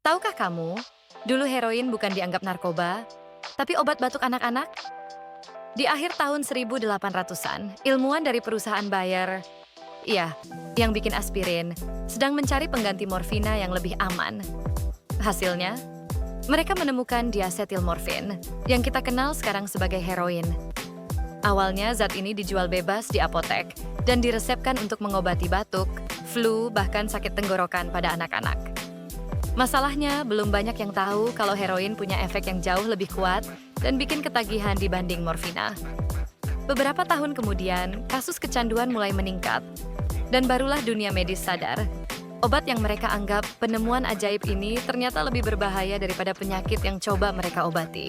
Tahukah kamu, dulu heroin bukan dianggap narkoba, tapi obat batuk anak-anak? Di akhir tahun 1800-an, ilmuwan dari perusahaan Bayer, iya, yang bikin aspirin, sedang mencari pengganti morfina yang lebih aman. Hasilnya, mereka menemukan diasetilmorfin, yang kita kenal sekarang sebagai heroin. Awalnya, zat ini dijual bebas di apotek dan diresepkan untuk mengobati batuk, flu, bahkan sakit tenggorokan pada anak-anak. Masalahnya, belum banyak yang tahu kalau heroin punya efek yang jauh lebih kuat dan bikin ketagihan dibanding morfina. Beberapa tahun kemudian, kasus kecanduan mulai meningkat, dan barulah dunia medis sadar. Obat yang mereka anggap penemuan ajaib ini ternyata lebih berbahaya daripada penyakit yang coba mereka obati.